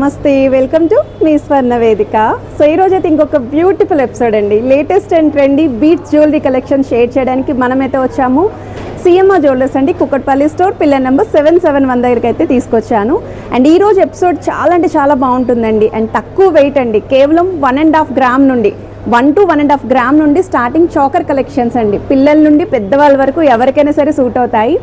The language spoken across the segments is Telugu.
నమస్తే, వెల్కమ్ టు మీ స్వర్ణ వేదిక. సో ఈరోజు అయితే ఇంకొక బ్యూటిఫుల్ ఎపిసోడ్ అండి. Latest and trendy beats jewellery collection share చేయడానికి మనమైతే వచ్చాము సిఎంఆర్ జ్యువెలర్స్ అండి, కుక్కట్పల్లి స్టోర్, పిల్లర్ నెంబర్ 771 దగ్గరికి అయితే తీసుకొచ్చాను. అండ్ ఈరోజు ఎపిసోడ్ చాలా అంటే చాలా బాగుంటుందండి. అండ్ తక్కువ వెయిట్ అండి, కేవలం 1.5 గ్రామ్ నుండి 1 to 1.5 గ్రామ్ నుండి స్టార్టింగ్ చాకర్ కలెక్షన్స్ అండి. పిల్లల నుండి పెద్దవాళ్ళ వరకు ఎవరికైనా సరే సూట్ అవుతాయి.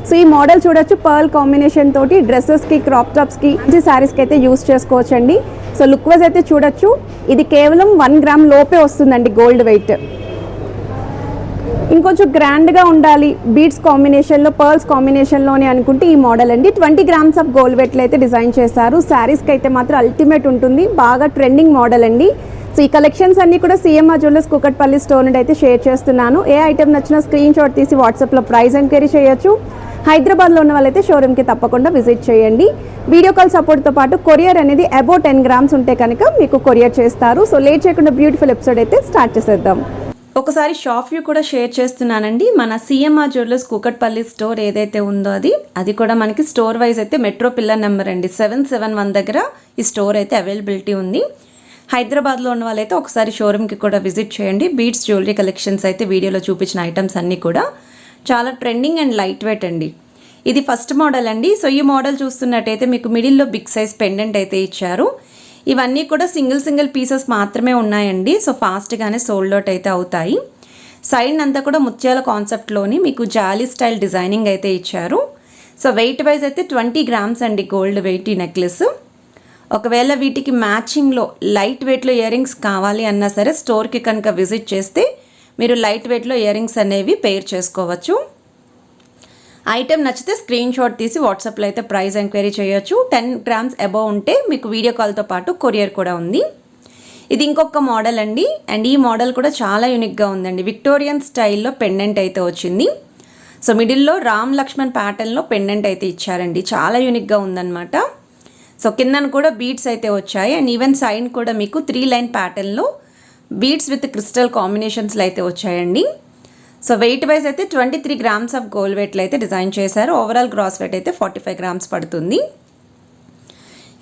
సో ఈ మోడల్ చూడొచ్చు, పర్ల్ కాంబినేషన్ తోటి డ్రెస్సెస్కి, క్రాప్ టాప్స్కి, మంచి శారీస్కి అయితే యూస్ చేసుకోవచ్చండి. సో లుక్ వైజ్ అయితే చూడొచ్చు, ఇది కేవలం 1 గ్రామ్ లోపే వస్తుందండి గోల్డ్ వెయిట్. ఇంకొంచెం గ్రాండ్గా ఉండాలి బీడ్స్ కాంబినేషన్లో, పర్ల్స్ కాంబినేషన్లోనే అనుకుంటే ఈ మోడల్ అండి. 20 గ్రామ్స్ ఆఫ్ గోల్డ్ వెయిట్లో అయితే డిజైన్ చేశారు. శారీస్కి అయితే మాత్రం అల్టిమేట్ ఉంటుంది, బాగా ట్రెండింగ్ మోడల్ అండి. సో ఈ కలెక్షన్స్ అన్నీ కూడా సిఎంఆర్ జ్యువెలర్స్ కుక్కట్పల్లి స్టోర్ నుండి అయితే షేర్ చేస్తున్నాను. ఏ ఐటమ్ నచ్చినా స్క్రీన్ షాట్ తీసి వాట్సాప్లో ప్రైస్ ఎంక్వైరీ చేయొచ్చు. హైదరాబాద్లో ఉన్న వాళ్ళైతే షోరూమ్కి తప్పకుండా విజిట్ చేయండి. వీడియో కాల్ సపోర్ట్తో పాటు కొరియర్ అనేది అబౌట్ 10 గ్రామ్స్ ఉంటే కనుక మీకు కొరియర్ చేస్తారు. సో లేట్ చేయకుండా బ్యూటిఫుల్ ఎపిసోడ్ అయితే స్టార్ట్ చేసేద్దాం. ఒకసారి షాప్ వ్యూ కూడా షేర్ చేస్తున్నానండి. మన సిఎంఆర్ జ్యువెలర్స్ కుక్కట్పల్లి స్టోర్ ఏదైతే ఉందో అది కూడా మనకి స్టోర్ వైజ్ అయితే మెట్రో పిల్లర్ నెంబర్ అండి 771 దగ్గర ఈ స్టోర్ అయితే అవైలబిలిటీ ఉంది. హైదరాబాద్లో ఉన్న వాళ్ళైతే ఒకసారి షోరూమ్కి కూడా విజిట్ చేయండి. బీట్స్ జ్యువెలరీ కలెక్షన్స్ అయితే వీడియోలో చూపించిన ఐటమ్స్ అన్నీ కూడా చాలా ట్రెండింగ్ అండ్ లైట్ వెయిట్ అండి. ఇది ఫస్ట్ మోడల్ అండి. సో ఈ మోడల్ చూస్తున్నట్టయితే మీకు మిడిల్లో బిగ్ సైజ్ పెండెంట్ అయితే ఇచ్చారు. ఇవన్నీ కూడా సింగిల్ పీసెస్ మాత్రమే ఉన్నాయండి. సో ఫాస్ట్గానే సోల్డ్ అవుట్ అయితే అవుతాయి. సైడ్ అంతా కూడా ముత్యాల కాన్సెప్ట్లోని మీకు జాలీ స్టైల్ డిజైనింగ్ అయితే ఇచ్చారు. సో వెయిట్ వైజ్ అయితే 20 గ్రామ్స్ అండి గోల్డ్ వెయిట్ ఈ నెక్లెస్. ఒకవేళ వీటికి మ్యాచింగ్లో లైట్ వెయిట్లో ఇయర్ రింగ్స్ కావాలి అన్నా సరే స్టోర్కి కనుక విజిట్ చేస్తే మీరు లైట్ వెయిట్లో ఇయర్ రింగ్స్ అనేవి పేర్ చేసుకోవచ్చు. ఐటెం నచ్చితే స్క్రీన్ షాట్ తీసి వాట్సాప్లో అయితే ప్రైస్ ఎంక్వైరీ చేయొచ్చు. 10 గ్రామ్స్ అబవ్ ఉంటే మీకు వీడియో కాల్తో పాటు కొరియర్ కూడా ఉంది. ఇది ఇంకొక మోడల్ అండి. అండ్ ఈ మోడల్ కూడా చాలా యూనిక్గా ఉందండి. విక్టోరియన్ స్టైల్లో పెండెంట్ అయితే వచ్చింది. సో మిడిల్లో రామ్ లక్ష్మణ్ ప్యాటర్న్లో పెండెంట్ అయితే ఇచ్చారండి. చాలా యూనిక్గా ఉందన్నమాట. సో కిందన కూడా బీడ్స్ అయితే వచ్చాయి. అండ్ ఈవెన్ సైడ్ కూడా మీకు 3 లైన్ ప్యాటర్న్లో బీడ్స్ విత్ క్రిస్టల్ కాంబినేషన్స్లో అయితే వచ్చాయండి. సో వెయిట్ వైజ్ అయితే 23 గ్రామ్స్ ఆఫ్ గోల్డ్ వెయిట్లో అయితే డిజైన్ చేశారు. ఓవరాల్ గ్రాస్ వెయిట్ అయితే 45 గ్రామ్స్ పడుతుంది.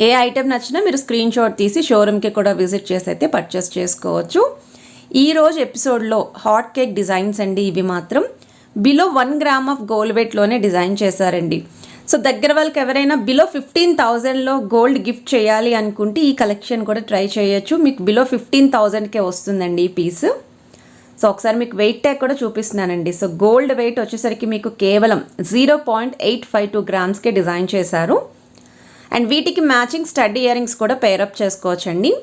ఏ ఐటెం నచ్చినా మీరు స్క్రీన్ షాట్ తీసి షోరూమ్కి కూడా విజిట్ చేసి అయితే పర్చేస్ చేసుకోవచ్చు. ఈరోజు ఎపిసోడ్లో హాట్ కేక్ డిజైన్స్ అండి. ఇవి మాత్రం బిలో 1 గ్రామ్ ఆఫ్ గోల్డ్ వెయిట్లోనే డిజైన్ చేశారండి. సో దగ్గర వాళ్ళకి ఎవరైనా బిలో 15,000లో గోల్డ్ గిఫ్ట్ చేయాలి అనుకుంటే ఈ కలెక్షన్ కూడా ట్రై చేయొచ్చు. మీకు బిలో 15,000కే వస్తుందండి ఈ పీస్. సో ఒకసారి మీకు వెయిట్ ట్యాగ్ కూడా చూపిస్తున్నానండి. సో గోల్డ్ వెయిట్ వచ్చేసరికి మీకు కేవలం 0.852 గ్రామ్స్కే డిజైన్ చేశారు. అండ్ వీటికి మ్యాచింగ్ స్టడ్ ఇయర్ రింగ్స్ కూడా పేరప్ చేసుకోవచ్చండి.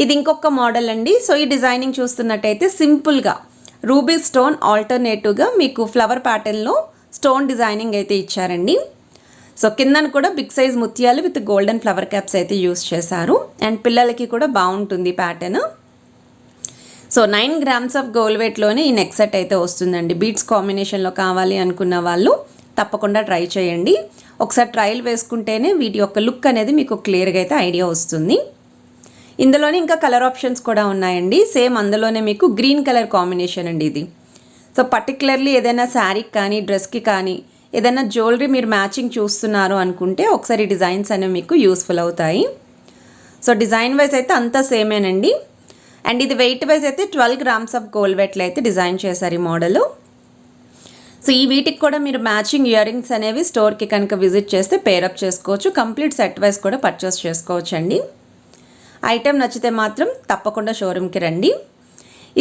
ఇది ఇంకొక మోడల్ అండి. సో ఈ డిజైనింగ్ చూస్తున్నట్టయితే సింపుల్గా రూబీ స్టోన్ ఆల్టర్నేటివ్గా మీకు ఫ్లవర్ ప్యాటర్న్లో స్టోన్ డిజైనింగ్ అయితే ఇచ్చారండి. సో కిందన కూడా బిగ్ సైజ్ ముత్యాలు విత్ గోల్డెన్ ఫ్లవర్ క్యాప్స్ అయితే యూస్ చేశారు. అండ్ పిల్లలకి కూడా బాగుంటుంది pattern. So 9 grams of gold వెయిట్లోనే ఈ నెక్ సెట్ అయితే వస్తుందండి. బీడ్స్ కాంబినేషన్లో కావాలి అనుకున్న వాళ్ళు తప్పకుండా ట్రై చేయండి. ఒకసారి ట్రయల్ వేసుకుంటేనే వీటి యొక్క లుక్ అనేది మీకు క్లియర్గా అయితే ఐడియా వస్తుంది. ఇందులోనే ఇంకా కలర్ ఆప్షన్స్ కూడా ఉన్నాయండి. సేమ్ అందులోనే మీకు గ్రీన్ కలర్ కాంబినేషన్ అండి ఇది. సో పర్టికులర్లీ ఏదైనా శారీకి కానీ డ్రెస్కి కానీ ఏదైనా జ్యువెలరీ మీరు మ్యాచింగ్ చూస్తున్నారు అనుకుంటే ఒకసారి డిజైన్స్ అనేవి మీకు యూస్ఫుల్ అవుతాయి. సో డిజైన్ వైజ్ అయితే అంతా సేమేనండి. అండ్ ఇది వెయిట్ వైజ్ అయితే 12 గ్రామ్స్ ఆఫ్ గోల్డ్ వెయిట్లో అయితే డిజైన్ చేశారు ఈ మోడలు. సో ఈ వీటికి కూడా మీరు మ్యాచింగ్ ఇయర్ రింగ్స్ అనేవి స్టోర్కి కనుక విజిట్ చేస్తే పేరప్ చేసుకోవచ్చు. కంప్లీట్ సెట్ వైజ్ కూడా పర్చేస్ చేసుకోవచ్చు అండి. ఐటెం నచ్చితే మాత్రం తప్పకుండా షోరూమ్కి రండి.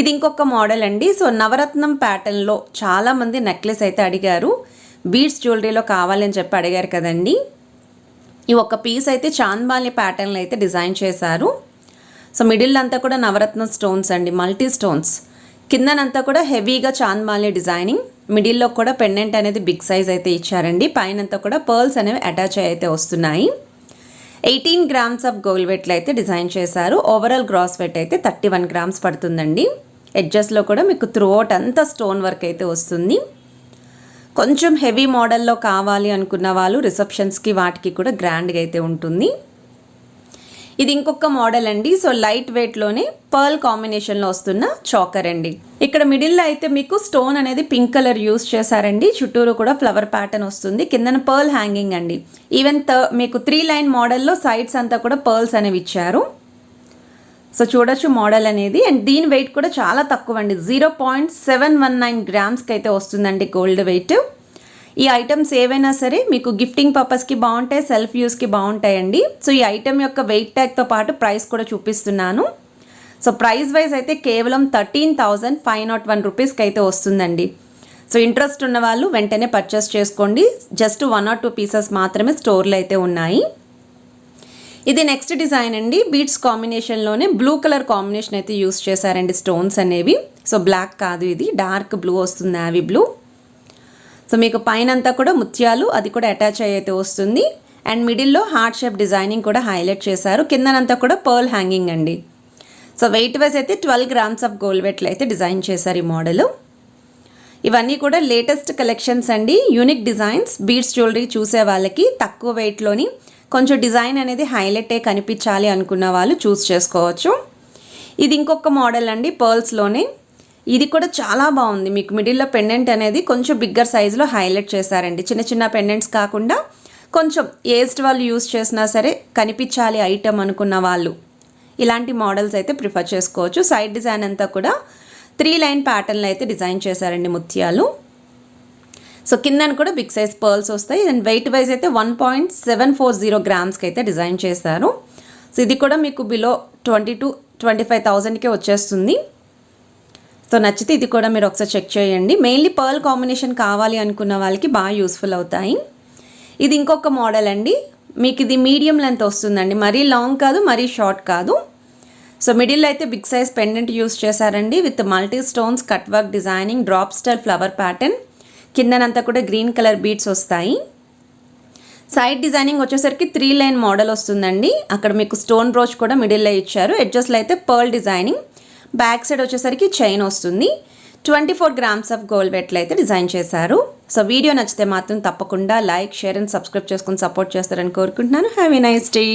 ఇది ఇంకొక మోడల్ అండి. సో నవరత్నం ప్యాటర్న్లో చాలామంది నెక్లెస్ అయితే అడిగారు. బీడ్స్ జ్యువెలరీలో కావాలని చెప్పి అడిగారు కదండి. ఈ ఒక్క పీస్ అయితే చాంద్బాలి ప్యాటర్న్లో అయితే డిజైన్ చేశారు. సో మిడిల్ అంతా కూడా నవరత్న స్టోన్స్ అండి, మల్టీ స్టోన్స్. కిందనంతా కూడా హెవీగా చాంద్బాలి డిజైనింగ్. మిడిల్లో కూడా పెండెంట్ అనేది బిగ్ సైజ్ అయితే ఇచ్చారండి. పైనంతా కూడా పర్ల్స్ అనేవి అటాచ్ అయితే వస్తున్నాయి. 18 గ్రామ్స్ ఆఫ్ గోల్డ్ వెయిట్లో అయితే డిజైన్ చేశారు. ఓవరాల్ గ్రాస్ వెయిట్ అయితే 31 గ్రామ్స్ పడుతుందండి. ఎడ్జెస్లో కూడా మీకు త్రూ అవుట్ అంతా స్టోన్ వర్క్ అయితే వస్తుంది. కొంచెం హెవీ మోడల్లో కావాలి అనుకున్న వాళ్ళు రిసెప్షన్స్కి వాటికి కూడా గ్రాండ్గా అయితే ఉంటుంది. ఇది ఇంకొక మోడల్ అండి. సో లైట్ వెయిట్లోనే పర్ల్ కాంబినేషన్లో వస్తున్న చాకర్ అండి. ఇక్కడ మిడిల్లో అయితే మీకు స్టోన్ అనేది పింక్ కలర్ యూస్ చేశారండి. చుట్టూరు కూడా ఫ్లవర్ ప్యాటర్న్ వస్తుంది. కిందన పర్ల్ హ్యాంగింగ్ అండి. ఈవెన్ మీకు 3 లైన్ మోడల్లో సైడ్స్ అంతా కూడా పర్ల్స్ అనేవి ఇచ్చారు. సో చూడొచ్చు మోడల్ అనేది. అండ్ దీని వెయిట్ కూడా చాలా తక్కువ అండి. 0.719 గ్రామ్స్కి అయితే వస్తుందండి గోల్డ్ వెయిట్. ఈ ఐటమ్స్ ఏవైనా సరే మీకు గిఫ్టింగ్ పర్పస్కి బాగుంటాయి, సెల్ఫ్ యూస్కి బాగుంటాయండి. సో ఈ ఐటమ్ యొక్క వెయిట్ ట్యాగ్తో పాటు ప్రైస్ కూడా చూపిస్తున్నాను. సో ప్రైస్ వైజ్ అయితే కేవలం 13,501 రూపీస్కి అయితే వస్తుందండి. సో ఇంట్రెస్ట్ ఉన్న వాళ్ళు వెంటనే పర్చేస్ చేసుకోండి. జస్ట్ 1 or 2 పీసెస్ మాత్రమే స్టోర్లో అయితే ఉన్నాయి. ఇది నెక్స్ట్ డిజైన్ అండి. బీడ్స్ కాంబినేషన్లోనే బ్లూ కలర్ కాంబినేషన్ అయితే యూస్ చేశారండి స్టోన్స్ అనేవి. సో బ్లాక్ కాదు, ఇది డార్క్ బ్లూ వస్తుంది, నావీ బ్లూ. సో మీకు పైన అంతా కూడా ముత్యాలు అది కూడా అటాచ్ అయితే వస్తుంది. అండ్ మిడిల్లో హార్ట్ షేప్ డిజైనింగ్ కూడా హైలైట్ చేశారు. కిందనంతా కూడా పర్ల్ హ్యాంగింగ్ అండి. సో వెయిట్ వైజ్ అయితే 12 గ్రామ్స్ ఆఫ్ గోల్డ్ వెయిట్లో అయితే డిజైన్ చేశారు ఈ మోడల్. ఇవన్నీ కూడా లేటెస్ట్ కలెక్షన్స్ అండి. Unique designs. బీడ్స్ జ్యువెలరీ చూసే వాళ్ళకి తక్కువ వెయిట్లోని కొంచెం డిజైన్ అనేది హైలైటే కనిపించాలి అనుకున్న వాళ్ళు చూస్ చేసుకోవచ్చు. ఇది ఇంకొక మోడల్ అండి పర్ల్స్లోనే. ఇది కూడా చాలా బాగుంది. మీకు మిడిల్లో పెండెంట్ అనేది కొంచెం బిగ్గర్ సైజులో హైలైట్ చేశారండి. చిన్న చిన్న పెండెంట్స్ కాకుండా కొంచెం ఏజ్డ్ వాళ్ళు యూస్ చేసినా సరే కనిపించాలి ఐటమ్ అనుకున్న వాళ్ళు ఇలాంటి మోడల్స్ అయితే ప్రిఫర్ చేసుకోవచ్చు. సైడ్ డిజైన్ అంతా కూడా 3 లైన్ ప్యాటర్న్లో అయితే డిజైన్ చేశారండి ముత్యాలు. సో కిందన కూడా బిగ్ సైజ్ పర్ల్స్ వస్తాయి. అండ్ వెయిట్ వైజ్ అయితే 1.740 గ్రామ్స్కి అయితే డిజైన్ చేశారు. సో ఇది కూడా మీకు బిలో 20,000-25,000కే వచ్చేస్తుంది. సో నచ్చితే ఇది కూడా మీరు ఒకసారి చెక్ చేయండి. మెయిన్లీ పర్ల్ కాంబినేషన్ కావాలి అనుకున్న వాళ్ళకి బాగా యూస్ఫుల్ అవుతాయి. ఇది ఇంకొక మోడల్ అండి. మీకు ఇది మీడియం లెంత్ వస్తుందండి. మరీ లాంగ్ కాదు, మరీ షార్ట్ కాదు. సో మిడిల్ అయితే బిగ్ సైజ్ పెండెంట్ యూస్ చేశారండి with multi stones, cut work designing, drop style flower pattern. కిందనంతా కూడా గ్రీన్ కలర్ బీడ్స్ వస్తాయి. సైడ్ డిజైనింగ్ వచ్చేసరికి 3 లైన్ మోడల్ వస్తుందండి. అక్కడ మీకు స్టోన్ బ్రోచ్ కూడా మిడిల్లో ఇచ్చారు. ఎడ్జస్ట్లో అయితే పర్ల్ డిజైనింగ్. బ్యాక్ సైడ్ వచ్చేసరికి చైన్ వస్తుంది. 24 గ్రామ్స్ ఆఫ్ గోల్డ్ వెయిట్లో అయితే డిజైన్ చేశారు. సో వీడియో నచ్చితే మాత్రం తప్పకుండా లైక్, షేర్ అండ్ సబ్స్క్రైబ్ చేసుకుని సపోర్ట్ చేస్తారని కోరుకుంటున్నాను. Have a nice day.